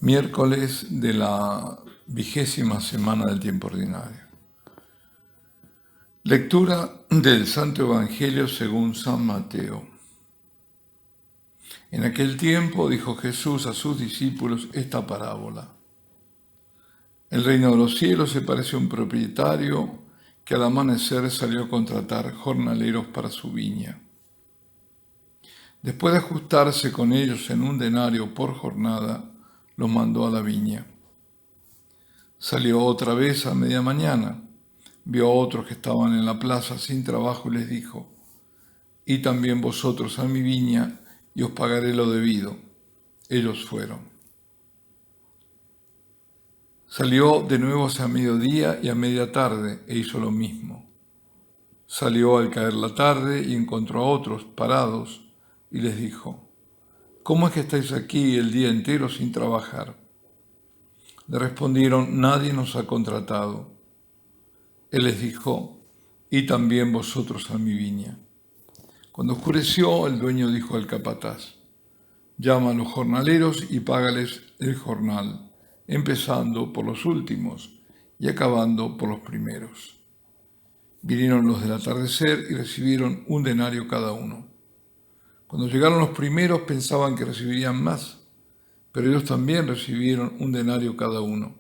Miércoles de la 20ª semana del tiempo ordinario. Lectura del Santo Evangelio según San Mateo. En aquel tiempo dijo Jesús a sus discípulos esta parábola. El reino de los cielos se parece a un propietario que al amanecer salió a contratar jornaleros para su viña. Después de ajustarse con ellos en 1 denario por jornada, los mandó a la viña. Salió otra vez a media mañana, vio a otros que estaban en la plaza sin trabajo y les dijo, «Id también vosotros a mi viña y os pagaré lo debido». Ellos fueron. Salió de nuevo hacia mediodía y a media tarde e hizo lo mismo. Salió al caer la tarde y encontró a otros parados y les dijo, «¿Cómo es que estáis aquí el día entero sin trabajar?». Le respondieron, «Nadie nos ha contratado». Él les dijo, «Y también vosotros a mi viña». Cuando oscureció, el dueño dijo al capataz, «Llama a los jornaleros y págales el jornal, empezando por los últimos y acabando por los primeros». Vinieron los del atardecer y recibieron 1 denario cada uno. Cuando llegaron los primeros pensaban que recibirían más, pero ellos también recibieron 1 denario cada uno.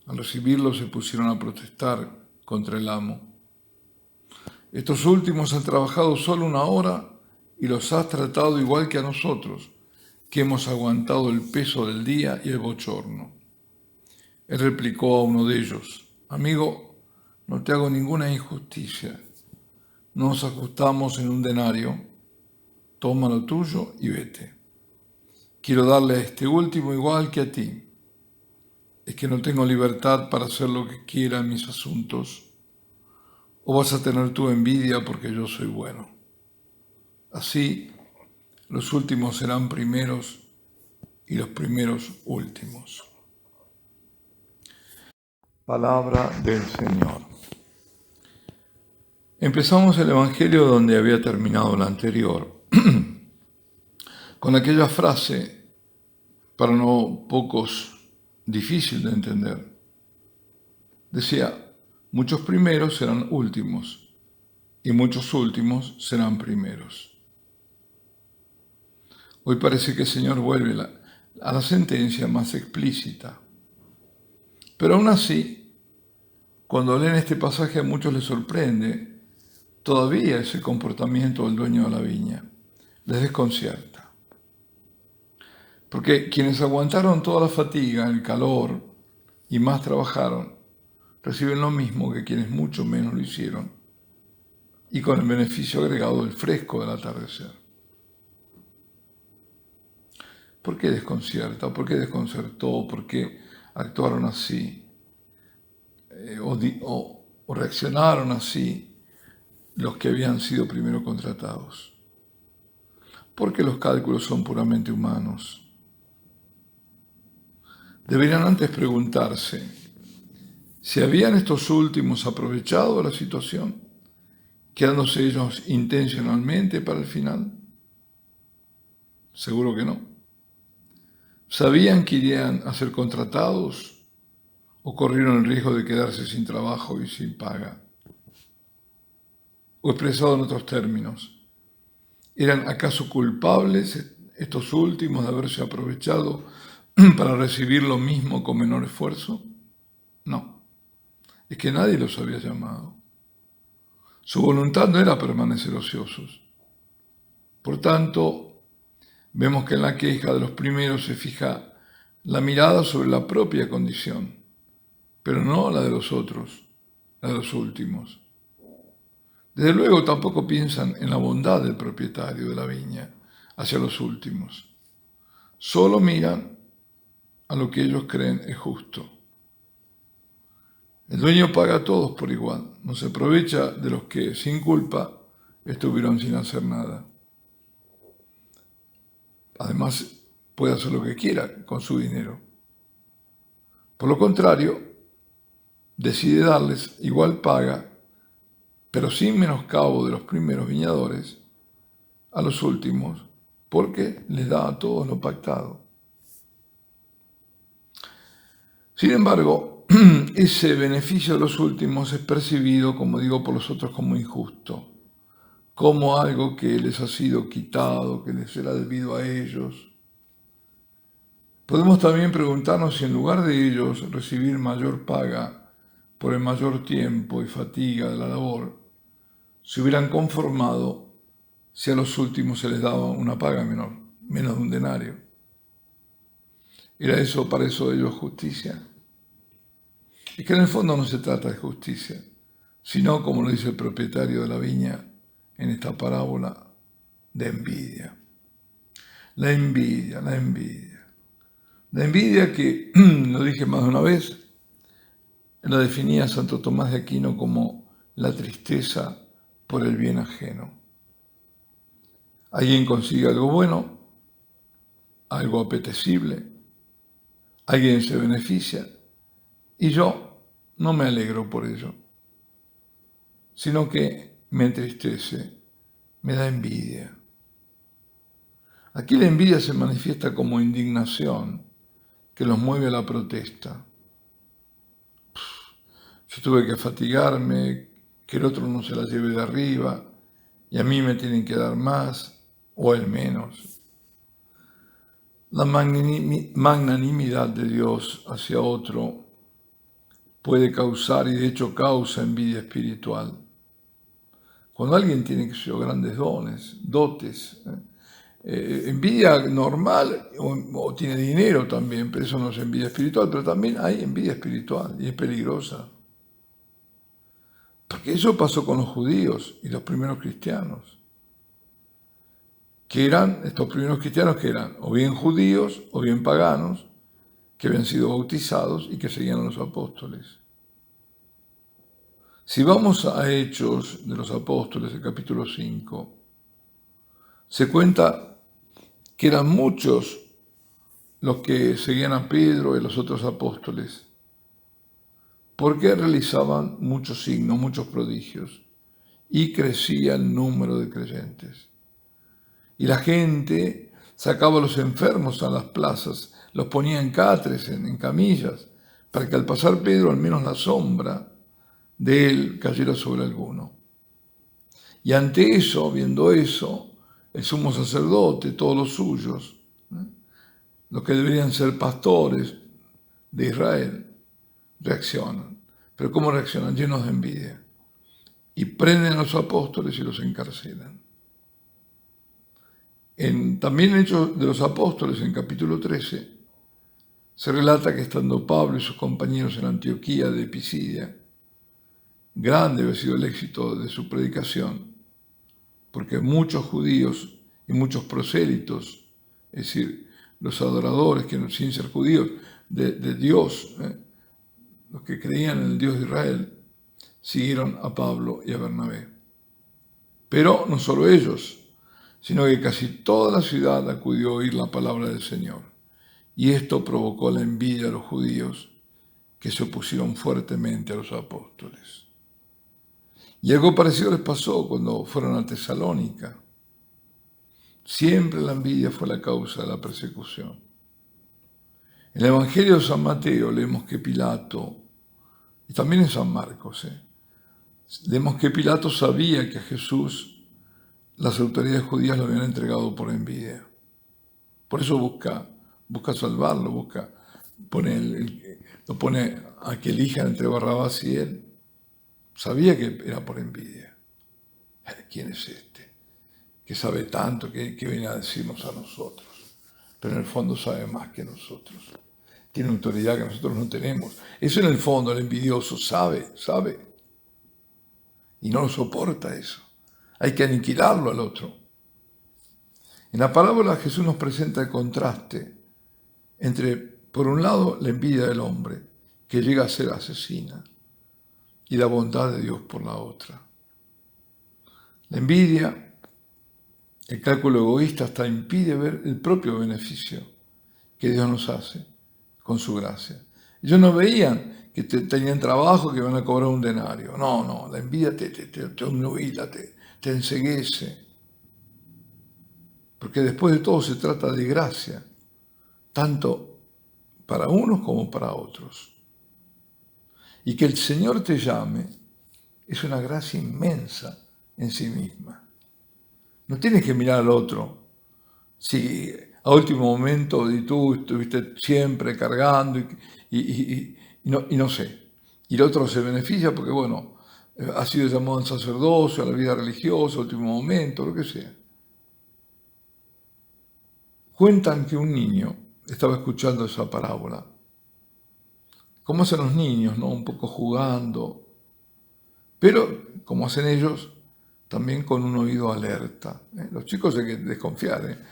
Al recibirlo se pusieron a protestar contra el amo. «Estos últimos han trabajado solo 1 hora y los has tratado igual que a nosotros, que hemos aguantado el peso del día y el bochorno». Él replicó a uno de ellos, «Amigo, no te hago ninguna injusticia. No nos ajustamos en 1 denario. Toma lo tuyo y vete. Quiero darle a este último igual que a ti. ¿Es que no tengo libertad para hacer lo que quiera en mis asuntos? ¿O vas a tener tu envidia porque yo soy bueno? Así, los últimos serán primeros y los primeros últimos». Palabra del Señor. Empezamos el Evangelio donde había terminado el anterior, con aquella frase, para no pocos difícil de entender. Decía, muchos primeros serán últimos y muchos últimos serán primeros. Hoy parece que el Señor vuelve a la sentencia más explícita. Pero aún así, cuando leen este pasaje a muchos les sorprende todavía ese comportamiento del dueño de la viña. Les desconcierta. Porque quienes aguantaron toda la fatiga, el calor y más trabajaron, reciben lo mismo que quienes mucho menos lo hicieron y con el beneficio agregado del fresco del atardecer. ¿Por qué desconcierta? ¿Por qué desconcertó? ¿Por qué actuaron así? ¿O reaccionaron así los que habían sido primero contratados? Porque los cálculos son puramente humanos. Deberían antes preguntarse si habían estos últimos aprovechado la situación, quedándose ellos intencionalmente para el final. Seguro que no. ¿Sabían que irían a ser contratados o corrieron el riesgo de quedarse sin trabajo y sin paga? O expresado en otros términos, ¿eran acaso culpables estos últimos de haberse aprovechado para recibir lo mismo con menor esfuerzo? No, es que nadie los había llamado. Su voluntad no era permanecer ociosos. Por tanto, vemos que en la queja de los primeros se fija la mirada sobre la propia condición, pero no la de los otros, la de los últimos. Desde luego tampoco piensan en la bondad del propietario de la viña hacia los últimos. Solo miran a lo que ellos creen es justo. El dueño paga a todos por igual, no se aprovecha de los que sin culpa estuvieron sin hacer nada. Además, puede hacer lo que quiera con su dinero. Por lo contrario, decide darles igual paga, pero sin menoscabo de los primeros viñadores, a los últimos, porque les da a todos lo pactado. Sin embargo, ese beneficio de los últimos es percibido, como digo, por los otros como injusto, como algo que les ha sido quitado, que les era debido a ellos. Podemos también preguntarnos si en lugar de ellos recibir mayor paga por el mayor tiempo y fatiga de la labor, se hubieran conformado si a los últimos se les daba una paga menor, menos de un denario. ¿Era eso para eso ellos justicia? Es que en el fondo no se trata de justicia, sino, como lo dice el propietario de la viña en esta parábola, de envidia. La envidia, la envidia. La envidia que, lo dije más de una vez, la definía Santo Tomás de Aquino como la tristeza por el bien ajeno. Alguien consigue algo bueno, algo apetecible, alguien se beneficia y yo no me alegro por ello, sino que me entristece, me da envidia. Aquí la envidia se manifiesta como indignación que los mueve a la protesta. Yo tuve que fatigarme, que el otro no se la lleve de arriba y a mí me tienen que dar más o el menos. La magnanimidad de Dios hacia otro puede causar y de hecho causa envidia espiritual. Cuando alguien tiene que ser grandes dotes, envidia normal o tiene dinero también, pero eso no es envidia espiritual, pero también hay envidia espiritual y es peligrosa. Porque eso pasó con los judíos y los primeros cristianos. Que eran estos primeros cristianos que eran o bien judíos o bien paganos, que habían sido bautizados y que seguían a los apóstoles. Si vamos a Hechos de los Apóstoles, el capítulo 5, se cuenta que eran muchos los que seguían a Pedro y los otros apóstoles, porque realizaban muchos signos, muchos prodigios, y crecía el número de creyentes. Y la gente sacaba a los enfermos a las plazas, los ponía en catres, en camillas, para que al pasar Pedro al menos la sombra de él cayera sobre alguno. Y ante eso, viendo eso, el sumo sacerdote, todos los suyos, los que deberían ser pastores de Israel, reaccionan. Pero ¿cómo reaccionan? Llenos de envidia. Y prenden a los apóstoles y los encarcelan. También en Hechos de los Apóstoles, en capítulo 13, se relata que estando Pablo y sus compañeros en Antioquía de Pisidia, grande había sido el éxito de su predicación, porque muchos judíos y muchos prosélitos, es decir, los adoradores que sin ser judíos de Dios, los que creían en el Dios de Israel, siguieron a Pablo y a Bernabé. Pero no solo ellos, sino que casi toda la ciudad acudió a oír la palabra del Señor. Y esto provocó la envidia de los judíos, que se opusieron fuertemente a los apóstoles. Y algo parecido les pasó cuando fueron a Tesalónica. Siempre la envidia fue la causa de la persecución. En el Evangelio de San Mateo leemos que Pilato, y también en San Marcos, leemos que Pilato sabía que a Jesús las autoridades judías lo habían entregado por envidia. Por eso busca salvarlo, lo pone a que elijan entre Barrabás y él. Sabía que era por envidia. ¿Quién es este? Que sabe tanto, que viene a decirnos a nosotros. Pero en el fondo sabe más que nosotros. Tiene autoridad que nosotros no tenemos. Eso en el fondo, el envidioso sabe. Y no lo soporta eso. Hay que aniquilarlo al otro. En la parábola Jesús nos presenta el contraste entre, por un lado, la envidia del hombre, que llega a ser asesina, y la bondad de Dios por la otra. La envidia, el cálculo egoísta, hasta impide ver el propio beneficio que Dios nos hace con su gracia. Ellos no veían que tenían trabajo, que iban a cobrar un denario. No, la envidia te obnubila, te enceguece. Porque después de todo se trata de gracia, tanto para unos como para otros. Y que el Señor te llame es una gracia inmensa en sí misma. No tienes que mirar al otro. Si a último momento y tú estuviste siempre cargando y no sé. Y el otro se beneficia porque, bueno, ha sido llamado al sacerdocio, a la vida religiosa, a último momento, lo que sea. Cuentan que un niño estaba escuchando esa parábola. ¿Cómo hacen los niños, no? Un poco jugando, pero como hacen ellos, también con un oído alerta. Los chicos hay que desconfiar.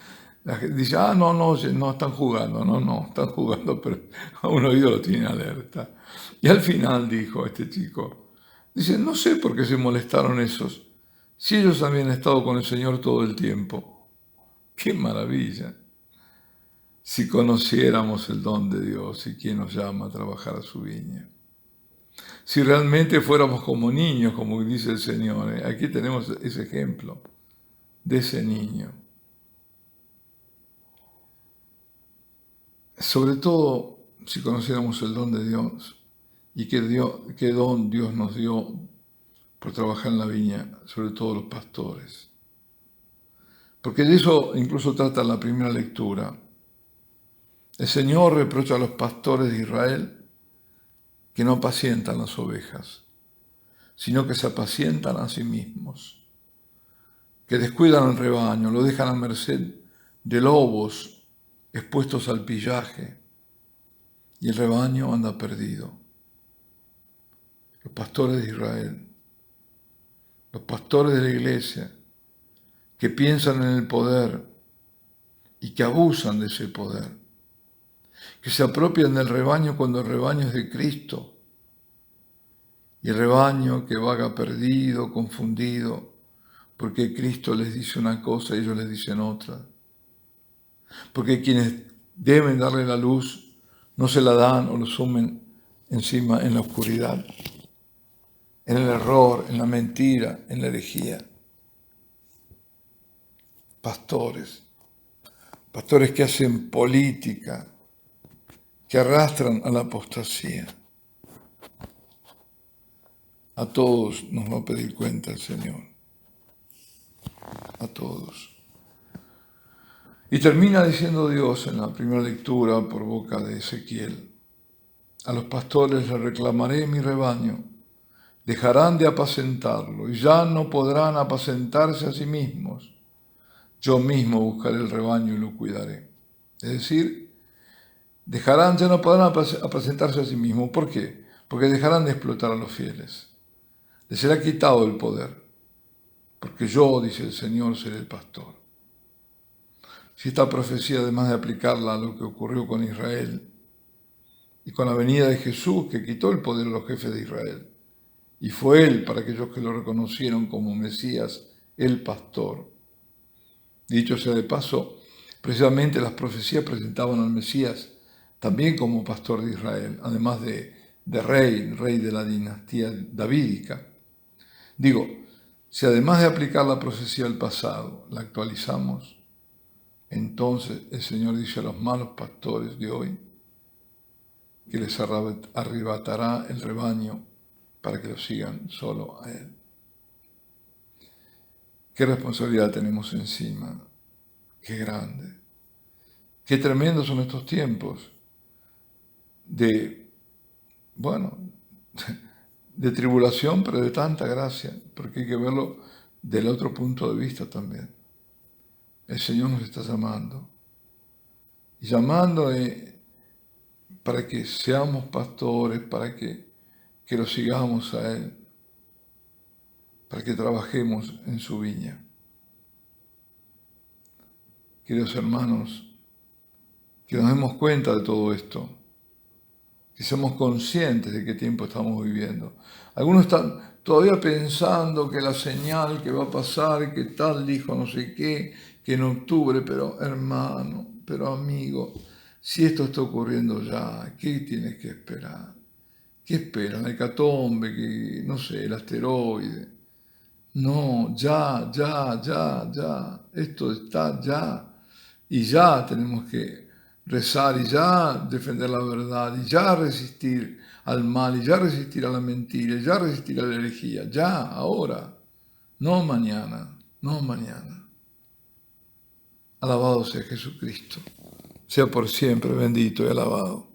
La gente dice, no están jugando, no, están jugando, pero a un oído lo tienen alerta. Y al final dijo este chico, dice, no sé por qué se molestaron esos, si ellos habían estado con el Señor todo el tiempo. ¡Qué maravilla! Si conociéramos el don de Dios y quién nos llama a trabajar a su viña. Si realmente fuéramos como niños, como dice el Señor, aquí tenemos ese ejemplo de ese niño. Sobre todo, si conociéramos el don de Dios y qué don Dios nos dio por trabajar en la viña, sobre todo los pastores. Porque de eso incluso trata la primera lectura. El Señor reprocha a los pastores de Israel que no apacientan las ovejas, sino que se apacientan a sí mismos, que descuidan el rebaño, lo dejan a merced de lobos expuestos al pillaje, y el rebaño anda perdido. Los pastores de Israel, los pastores de la iglesia, que piensan en el poder y que abusan de ese poder, que se apropian del rebaño cuando el rebaño es de Cristo, y el rebaño que vaga perdido, confundido, porque Cristo les dice una cosa y ellos les dicen otra. Porque quienes deben darle la luz no se la dan o lo sumen encima en la oscuridad, en el error, en la mentira, en la herejía. Pastores que hacen política, que arrastran a la apostasía. A todos nos va a pedir cuenta el Señor. A todos. Y termina diciendo Dios en la primera lectura por boca de Ezequiel: a los pastores les reclamaré mi rebaño, dejarán de apacentarlo y ya no podrán apacentarse a sí mismos. Yo mismo buscaré el rebaño y lo cuidaré. Es decir, ya no podrán apacentarse a sí mismos. ¿Por qué? Porque dejarán de explotar a los fieles. Les será quitado el poder, porque yo, dice el Señor, seré el pastor. Si esta profecía, además de aplicarla a lo que ocurrió con Israel y con la venida de Jesús, que quitó el poder a los jefes de Israel, y fue Él, para aquellos que lo reconocieron como Mesías, el pastor. Dicho sea de paso, precisamente las profecías presentaban al Mesías también como pastor de Israel, además de rey de la dinastía davídica. Digo, si además de aplicar la profecía al pasado, la actualizamos, entonces el Señor dice a los malos pastores de hoy que les arrebatará el rebaño para que lo sigan solo a Él. ¿Qué responsabilidad tenemos encima? Qué grande. Qué tremendos son estos tiempos de tribulación, pero de tanta gracia, porque hay que verlo del otro punto de vista también. El Señor nos está llamando, y llamando para que seamos pastores, para que lo sigamos a Él, para que trabajemos en su viña. Queridos hermanos, que nos demos cuenta de todo esto, que seamos conscientes de qué tiempo estamos viviendo. Algunos están todavía pensando que la señal que va a pasar, que tal dijo no sé qué, que en octubre, pero hermano, pero amigo, si esto está ocurriendo ya, ¿qué tienes que esperar? ¿Qué esperan? La hecatombe, que no sé, el asteroide. No, ya, esto está ya. Y ya tenemos que rezar y ya defender la verdad, y ya resistir al mal, y ya resistir a la mentira, y ya resistir a la herejía, ya, ahora, no mañana, no mañana. Alabado sea Jesucristo, sea por siempre bendito y alabado.